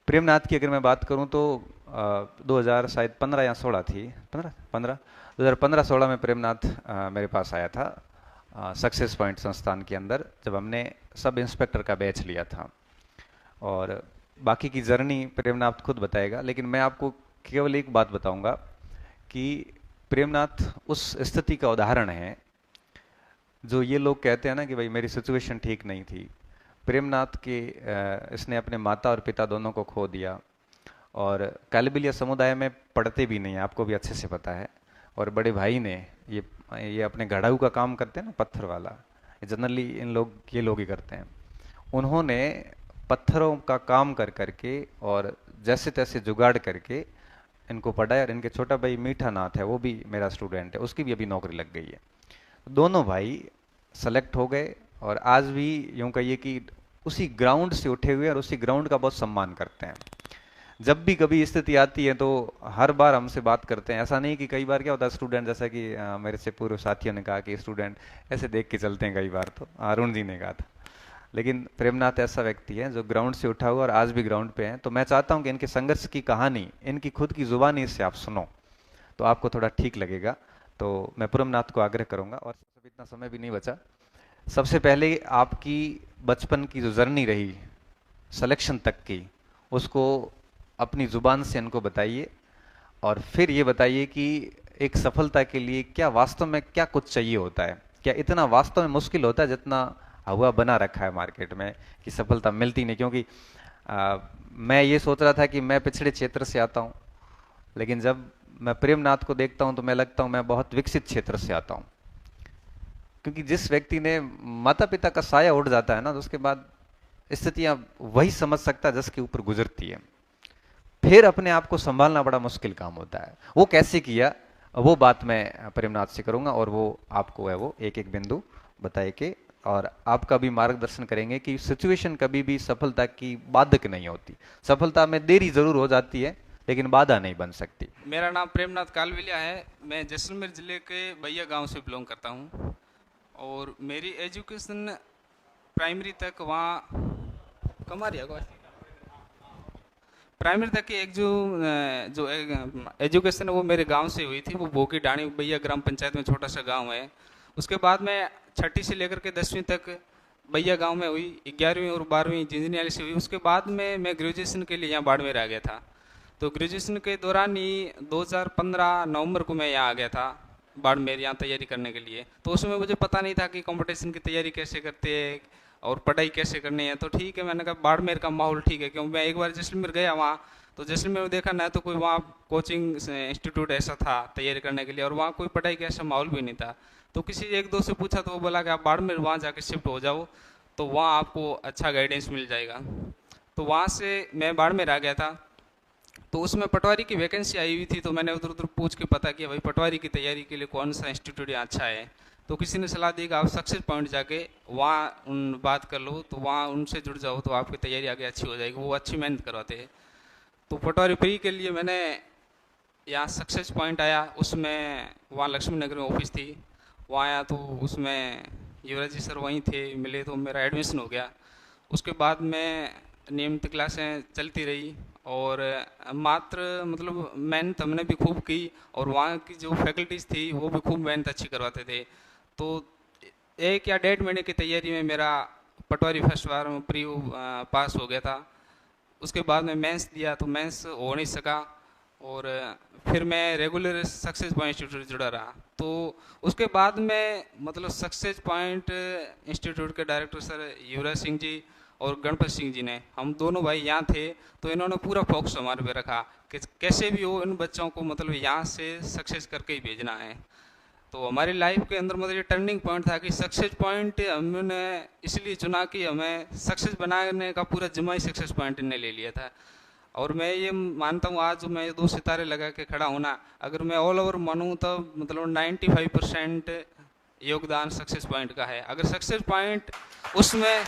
प्रेमनाथ की अगर मैं बात करूं तो 2000 शायद 15 या 16 थी, 15 2015-16 में प्रेमनाथ मेरे पास आया था सक्सेस पॉइंट संस्थान के अंदर, जब हमने सब इंस्पेक्टर का बैच लिया था। और बाकी की जर्नी प्रेमनाथ खुद बताएगा, लेकिन मैं आपको केवल एक बात बताऊंगा कि प्रेमनाथ उस स्थिति का उदाहरण है जो ये लोग कहते हैं ना कि भाई मेरी सिचुएशन ठीक नहीं थी। प्रेमनाथ के इसने अपने माता और पिता दोनों को खो दिया, और कालबिलिया समुदाय में पढ़ते भी नहीं है, आपको भी अच्छे से पता है। और बड़े भाई ने ये अपने घड़ाऊ का काम करते हैं ना, पत्थर वाला, जनरली ये लोग ही करते हैं। उन्होंने पत्थरों का काम कर करके और जैसे तैसे जुगाड़ करके इनको पढ़ाया, और इनके छोटा भाई मीठा नाथ है, वो भी मेरा स्टूडेंट है, उसकी भी अभी नौकरी लग गई है। दोनों भाई सेलेक्ट हो गए, और आज भी यूं कहिए कि उसी ग्राउंड से उठे हुए और उसी ग्राउंड का बहुत सम्मान करते हैं। जब भी कभी स्थिति आती है तो हर बार हमसे बात करते हैं। ऐसा नहीं कि कई बार क्या होता है स्टूडेंट, जैसा कि मेरे से पूर्व साथियों ने कहा कि स्टूडेंट ऐसे देख के चलते हैं, कई बार तो अरुण जी ने कहा था। लेकिन प्रेमनाथ ऐसा व्यक्ति है जो ग्राउंड से उठा हुआ और आज भी ग्राउंड पे है। तो मैं चाहता हूं कि इनके संघर्ष की कहानी इनकी खुद की जुबानी से आप सुनो तो आपको थोड़ा ठीक लगेगा। तो मैं प्रेमनाथ को आग्रह करूंगा, और इतना समय भी नहीं बचा। सबसे पहले आपकी बचपन की जो जर्नी रही सिलेक्शन तक की, उसको अपनी जुबान से इनको बताइए, और फिर ये बताइए कि एक सफलता के लिए क्या वास्तव में क्या कुछ चाहिए होता है। क्या इतना वास्तव में मुश्किल होता है जितना हवा बना रखा है मार्केट में कि सफलता मिलती नहीं? क्योंकि मैं ये सोच रहा था कि मैं पिछड़े क्षेत्र से आता हूँ, लेकिन जब मैं प्रेमनाथ को देखता हूँ तो मैं लगता हूँ मैं बहुत विकसित क्षेत्र से आता हूँ। क्योंकि जिस व्यक्ति ने माता पिता का साया उड़ जाता है ना, तो उसके बाद स्थितियां वही समझ सकता है जिसके ऊपर गुजरती है। फिर अपने आप को संभालना बड़ा मुश्किल काम होता है। वो कैसे किया, वो बात मैं प्रेमनाथ से करूंगा, और वो आपको है वो एक एक बिंदु बताए के और आपका भी मार्गदर्शन करेंगे कि सिचुएशन कभी भी सफलता की बाधक नहीं होती। सफलता में देरी जरूर हो जाती है, लेकिन बाधा नहीं बन सकती। मेरा नाम प्रेमनाथ कालविलिया है। मैं जैसलमेर ज़िले के भैया गांव से बिलोंग करता हूं, और मेरी एजुकेशन प्राइमरी तक वहाँ कमारिया को प्राइमरी तक की एक जो एजुकेशन है वो मेरे गांव से हुई थी। वो बोकी डाणी भैया ग्राम पंचायत में छोटा सा गांव है। उसके बाद में छठी से लेकर के 10वीं तक भैया गांव में हुई। 11वीं और 12वीं इंजीनियरिंग से हुई। उसके बाद में मैं ग्रेजुएशन के लिए यहाँ बाड़मेर आ गया था। तो ग्रेजुएशन के दौरान ही 2015 नवंबर को मैं यहाँ आ गया था बाड़मेर, यहाँ तैयारी करने के लिए। तो उसमें मुझे पता नहीं था कि कंपटीशन की तैयारी कैसे करते हैं और पढ़ाई कैसे करनी है। तो ठीक है, मैंने कहा बाड़मेर का माहौल ठीक है, क्योंकि मैं एक बार जैसलमेर गया वहाँ, तो जैसलमेर में देखा ना तो कोई वहाँ कोचिंग इंस्टीट्यूट ऐसा था तैयारी करने के लिए, और वहाँ कोई पढ़ाई का ऐसा माहौल भी नहीं था। तो किसी एक दो से पूछा तो वो बोला कि आप बाड़मेर वहाँ जाके शिफ्ट हो जाओ, तो वहाँ आपको अच्छा गाइडेंस मिल जाएगा। तो वहाँ से मैं बाड़मेर आ गया था। तो उसमें पटवारी की वैकेंसी आई हुई थी, तो मैंने उधर उधर पूछ के पता किया भाई पटवारी की तैयारी के लिए कौन सा इंस्टीट्यूट यहाँ अच्छा है। तो किसी ने सलाह दी कि आप सक्सेस पॉइंट जाके वहाँ उन बात कर लो, तो वहाँ उनसे जुड़ जाओ तो आपकी तैयारी आगे अच्छी हो जाएगी, वो अच्छी मेहनत करवाते हैं। तो पटवारी प्री के लिए मैंने यहाँ सक्सेस पॉइंट आया। उसमें वहाँ लक्ष्मी नगर में ऑफिस थी, वहाँ आया तो उसमें युवराज जी सर वहीं थे, मिले तो मेरा एडमिशन हो गया। उसके बाद में नियमित क्लासें चलती रही, और मात्र मतलब मेहनत हमने भी खूब की, और वहाँ की जो फैकल्टीज़ थी वो भी खूब मेहनत अच्छी करवाते थे। तो 1 या 1.5 महीने की तैयारी में मेरा पटवारी फर्स्ट बार में प्री पास हो गया था। उसके बाद में मेंस दिया तो मेंस हो नहीं सका, और फिर मैं रेगुलर सक्सेस पॉइंट इंस्टीट्यूट जुड़ा रहा। तो उसके बाद में मतलब सक्सेस पॉइंट इंस्टीट्यूट के डायरेक्टर सर युवराज सिंह जी और गणपत सिंह जी ने, हम दोनों भाई यहाँ थे, तो इन्होंने पूरा फोकस हमारे पे रखा कि कैसे भी हो इन बच्चों को मतलब यहाँ से सक्सेस करके ही भेजना है। तो हमारी लाइफ के अंदर मतलब ये टर्निंग पॉइंट था कि सक्सेस पॉइंट हमने इसलिए चुना कि हमें सक्सेस बनाने का पूरा जिम्मा ही सक्सेस पॉइंट ने ले लिया था। और मैं ये मानता हूँ आज मैं 2 सितारे लगा के खड़ा हूँ ना, अगर मैं ऑल ओवर मानूँ तो मतलब 95% योगदान सक्सेस पॉइंट का है। अगर सक्सेस पॉइंट उसमें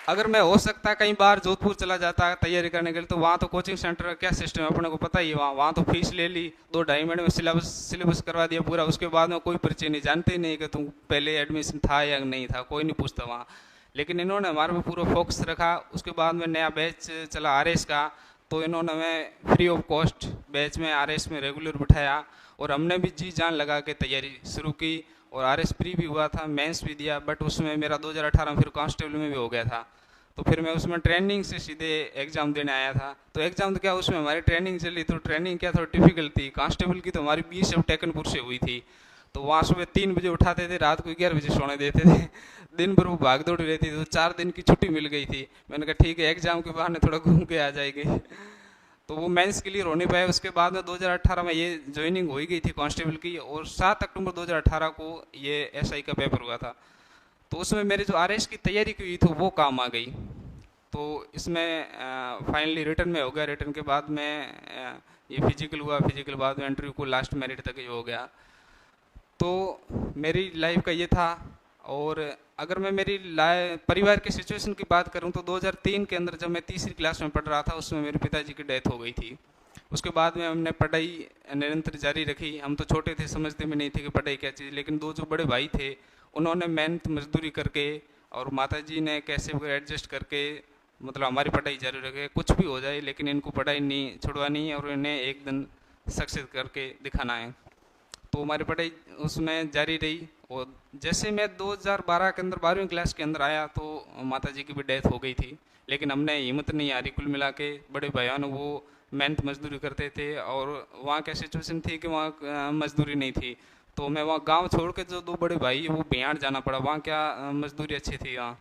अगर मैं हो सकता कई बार जोधपुर चला जाता तैयारी करने के लिए, तो वहाँ तो कोचिंग सेंटर का क्या सिस्टम है अपने को पता ही है। वहाँ तो फीस ले ली, 2-2.5 महीने में सिलेबस करवा दिया पूरा। उसके बाद में कोई परिचय नहीं, जानते ही नहीं कि तुम पहले एडमिशन था या नहीं था, कोई नहीं पूछता वहाँ। लेकिन इन्होंने हमारे पे पूरा फोकस रखा। उसके बाद में नया बैच चला आरएस का, तो इन्होंने हमें फ्री ऑफ कॉस्ट बैच में आरएस में रेगुलर बिठाया और हमने भी जी जान लगा के तैयारी शुरू की। और आरएस प्री भी हुआ था, मेंस भी दिया, बट उसमें मेरा 2018 फिर कांस्टेबल में भी हो गया था। तो फिर मैं उसमें ट्रेनिंग से सीधे एग्ज़ाम देने आया था। तो एग्ज़ाम तो क्या, उसमें हमारी ट्रेनिंग चली, तो ट्रेनिंग क्या थोड़ी डिफिकल्ट थी। कांस्टेबल की तो हमारी 20 अब टेकनपुर से हुई थी। तो वहाँ सुबह 3 बजे उठाते थे, रात को 11 बजे सोने देते थे। दिन भर वो भाग दौड़ रहती थी। तो 4 दिन की छुट्टी मिल गई थी। मैंने कहा ठीक है, एग्ज़ाम के बहाने थोड़ा घूम के आ जाएगी। तो वो मेंस क्लियर हो नहीं पाया। उसके बाद में 2018 में ये ज्वाइनिंग हो ही गई थी कांस्टेबल की, और 7 अक्टूबर 2018 को ये एसआई का पेपर हुआ था। तो उसमें मेरी जो आरएस की तैयारी की हुई थी वो काम आ गई। तो इसमें फाइनली रिटर्न में हो गया। रिटर्न के बाद में ये फिजिकल हुआ, फिजिकल बाद में इंटरव्यू को लास्ट मेरिट तक ये हो गया। तो मेरी लाइफ का ये था। और अगर मैं मेरी परिवार की सिचुएशन की बात करूं तो 2003 के अंदर जब मैं तीसरी क्लास में पढ़ रहा था, उसमें मेरे पिताजी की डेथ हो गई थी। उसके बाद में हमने पढ़ाई निरंतर जारी रखी। हम तो छोटे थे, समझते भी नहीं थे कि पढ़ाई क्या चीज़, लेकिन दो जो बड़े भाई थे उन्होंने मेहनत मजदूरी करके और माताजी ने कैसे एडजस्ट करके मतलब हमारी पढ़ाई जारी रखे। कुछ भी हो जाए लेकिन इनको पढ़ाई नहीं छुड़वानी है और इन्हें एक दिन सक्सेस करके दिखाना है। तो हमारी पढ़ाई उसमें जारी रही। और जैसे मैं 2012 के अंदर 12वीं क्लास के अंदर आया तो माताजी की भी डेथ हो गई थी। लेकिन हमने हिम्मत नहीं हारी। कुल मिला के बड़े भाइयों ने वो मेहनत मजदूरी करते थे, और वहाँ क्या सिचुएशन थी कि वहाँ मजदूरी नहीं थी। तो मैं वहाँ गांव छोड़ के, जो दो बड़े भाई वो बिहार जाना पड़ा। वहाँ क्या मजदूरी अच्छी थी वहाँ,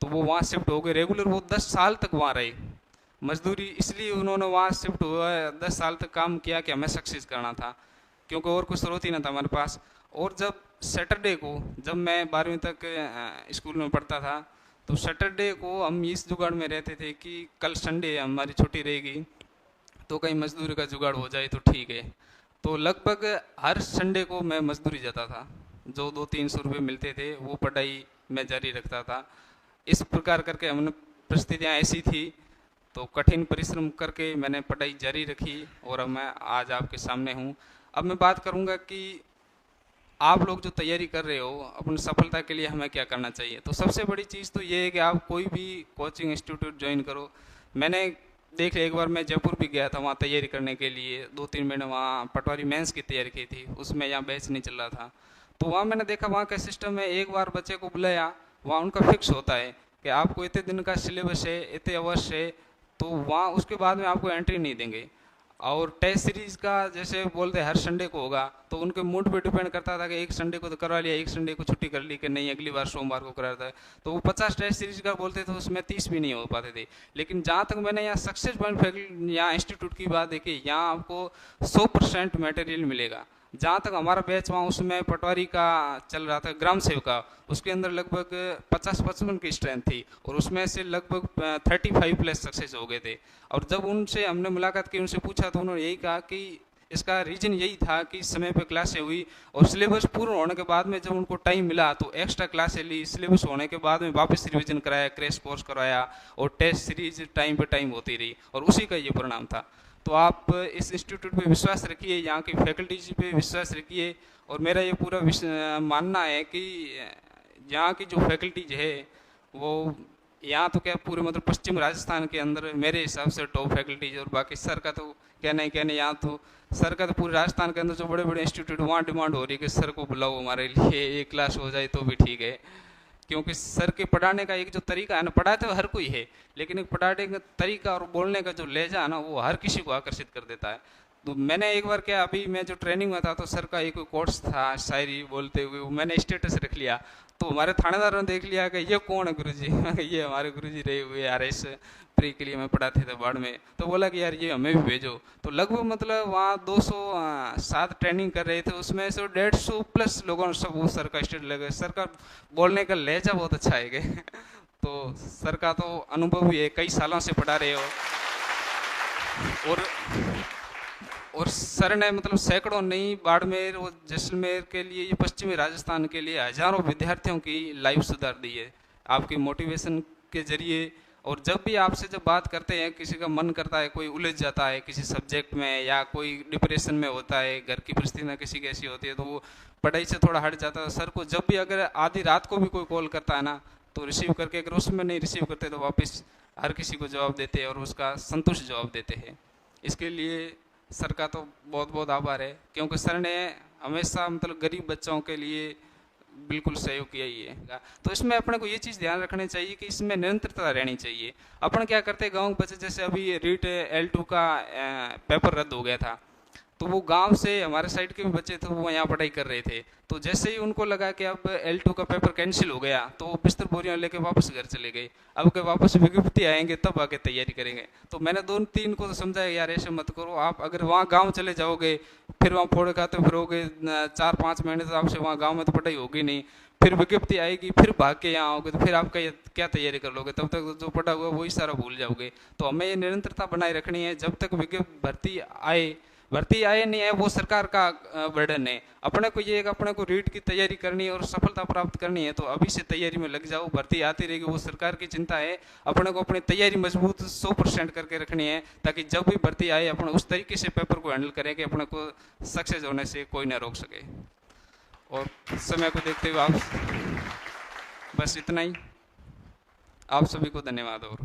तो वो वहाँ शिफ्ट हो गए। रेगुलर वो 10 साल तक वहाँ रहे। मजदूरी इसलिए उन्होंने वहाँ शिफ्ट हुआ, 10 साल तक काम किया कि हमें सक्सेस करना था, क्योंकि और कुछ स्रोत ही ना था हमारे पास। और जब सैटरडे को, जब मैं 12वीं तक स्कूल में पढ़ता था, तो सैटरडे को हम इस जुगाड़ में रहते थे कि कल संडे हमारी छुट्टी रहेगी, तो कहीं मजदूरी का जुगाड़ हो जाए तो ठीक है। तो लगभग हर संडे को मैं मजदूरी जाता था। जो 200-300 रुपये मिलते थे वो पढ़ाई में जारी रखता था। इस प्रकार करके हमने, परिस्थितियाँ ऐसी थी तो कठिन परिश्रम करके मैंने पढ़ाई जारी रखी और अब मैं आज आपके सामने हूँ। अब मैं बात करूँगा कि आप लोग जो तैयारी कर रहे हो अपनी सफलता के लिए हमें क्या करना चाहिए। तो सबसे बड़ी चीज़ तो ये है कि आप कोई भी कोचिंग इंस्टीट्यूट ज्वाइन करो। मैंने देख लिया, एक बार मैं जयपुर भी गया था वहाँ तैयारी करने के लिए। 2-3 महीने वहाँ पटवारी मेंस की तैयारी की थी, उसमें यहाँ बैच नहीं चल रहा था। तो वहाँ मैंने देखा वहाँ का सिस्टम है, एक बार बच्चे को बुलाया, वहाँ उनका फिक्स होता है कि आपको इतने दिन का सिलेबस है, इतने अवर्स है, तो वहाँ उसके बाद में आपको एंट्री नहीं देंगे। और टेस्ट सीरीज का जैसे बोलते हैं हर संडे को होगा, तो उनके मूड पे डिपेंड करता था कि एक संडे को तो करवा लिया, एक संडे को छुट्टी कर ली कि नहीं अगली बार सोमवार को कराता है। तो वो 50 टेस्ट सीरीज का बोलते थे, उसमें 30 भी नहीं हो पाते थे। लेकिन जहाँ तक मैंने यहाँ सक्सेस पॉइंट फैकल्टी यहाँ इंस्टीट्यूट की बात देखी, यहाँ आपको 100% मटेरियल मिलेगा। जहाँ तक हमारा बैच वहाँ उसमें पटवारी का चल रहा था, ग्राम सेवक का, उसके अंदर लगभग 50-55 की स्ट्रेंथ थी और उसमें से लगभग 35+ सक्सेस हो गए थे। और जब उनसे हमने मुलाकात की, उनसे पूछा, तो उन्होंने यही कहा कि इसका रीज़न यही था कि समय पे क्लासें हुई और सिलेबस पूर्ण होने के बाद में जब उनको टाइम मिला तो एक्स्ट्रा क्लासें ली, सिलेबस होने के बाद में वापस रिवीजन कराया, क्रैश कोर्स कराया और टेस्ट सीरीज टाइम पे टाइम होती रही और उसी का ये परिणाम था। तो आप इस इंस्टीट्यूट पे विश्वास रखिए, यहाँ की फैकल्टीज पे विश्वास रखिए। और मेरा ये पूरा मानना है कि यहाँ की जो फैकल्टीज है वो यहाँ तो क्या पूरे मतलब पश्चिम राजस्थान के अंदर मेरे हिसाब से टॉप फैकल्टीज। और बाकी सर का तो कहना ही कहना, यहाँ तो सर का तो पूरे राजस्थान के अंदर जो बड़े बड़े इंस्टीट्यूट, वहाँ डिमांड हो रही है कि सर को बुलाओ हमारे लिए, एक क्लास हो जाए तो भी ठीक है। क्योंकि सर के पढ़ाने का एक जो तरीका है ना, पढ़ाते तो हर कोई है, लेकिन एक पढ़ाने का तरीका और बोलने का जो लहजा है ना, वो हर किसी को आकर्षित कर देता है। तो मैंने एक बार क्या, अभी मैं जो ट्रेनिंग में था तो सर का एक कोर्स था शायरी बोलते हुए, वो मैंने स्टेटस रख लिया। तो हमारे थानेदारों ने देख लिया कि ये कौन है गुरुजी। ये हमारे गुरुजी रहे हुए आरएस प्री के लिए मैं पढ़ाते थे बाढ़ में। तो बोला कि यार ये हमें भी भेजो। तो लगभग मतलब वहाँ 207 ट्रेनिंग कर रहे थे, उसमें से 150+ लोगों ने सब वो सर का स्टेट लगे। सर का बोलने का लहजा बहुत अच्छा है। तो सर का तो अनुभव भी है, कई सालों से पढ़ा रहे हो। और सर ने मतलब सैकड़ों नहीं, बाड़मेर और जैसलमेर के लिए, ये पश्चिमी राजस्थान के लिए हजारों विद्यार्थियों की लाइफ सुधार दी है आपकी मोटिवेशन के जरिए। और जब भी आपसे जब बात करते हैं, किसी का मन करता है, कोई उलझ जाता है किसी सब्जेक्ट में या कोई डिप्रेशन में होता है, घर की परिस्थितियाँ किसी की ऐसी होती है तो वो पढ़ाई से थोड़ा हट जाता है, सर को जब भी अगर आधी रात को भी कोई कॉल करता है ना, तो रिसीव करके अगर उसमें नहीं रिसीव करते तो वापस हर किसी को जवाब देते हैं और उसका संतुष्ट जवाब देते हैं। इसके लिए सर का तो बहुत बहुत आभार है, क्योंकि सर ने हमेशा मतलब गरीब बच्चों के लिए बिल्कुल सहयोग किया ही है। तो इसमें अपने को ये चीज़ ध्यान रखनी चाहिए कि इसमें निरंतरता रहनी चाहिए। अपन क्या करते हैं, गाँव के बच्चे जैसे अभी रीट L2 का पेपर रद्द हो गया था, तो वो गांव से हमारे साइड के भी बच्चे थे, वो यहाँ पढ़ाई कर रहे थे। तो जैसे ही उनको लगा कि अब L2 का पेपर कैंसिल हो गया, तो वो बिस्तर बोरियां लेके वापस घर चले गए। अब के वापस विज्ञप्ति आएंगे तब आके तैयारी करेंगे। तो मैंने 2-3 को तो समझाया, यार ऐसे मत करो, आप अगर वहाँ गाँव चले जाओगे फिर वहाँ फोड़ खाते फिरोगे 4-5 महीने, तो आपसे वहाँ गाँव में तो पढ़ाई होगी नहीं। फिर विज्ञप्ति आएगी, फिर भाग के यहाँ आओगे, तो फिर आपका क्या तैयारी कर लोगे? तब तक जो पढ़ा हुआ वही सारा भूल जाओगे। तो हमें ये निरंतरता बनाए रखनी है। जब तक भर्ती आए नहीं है वो सरकार का बर्डन है। अपने को ये है कि अपने को रीट की तैयारी करनी है और सफलता प्राप्त करनी है, तो अभी से तैयारी में लग जाओ। भर्ती आती रहेगी, वो सरकार की चिंता है। अपने को अपनी तैयारी मजबूत 100% करके रखनी है, ताकि जब भी भर्ती आए अपन उस तरीके से पेपर को हैंडल करें कि अपने को सक्सेस होने से कोई ना रोक सके। और समय को देखते हुए आप बस इतना ही। आप सभी को धन्यवाद। और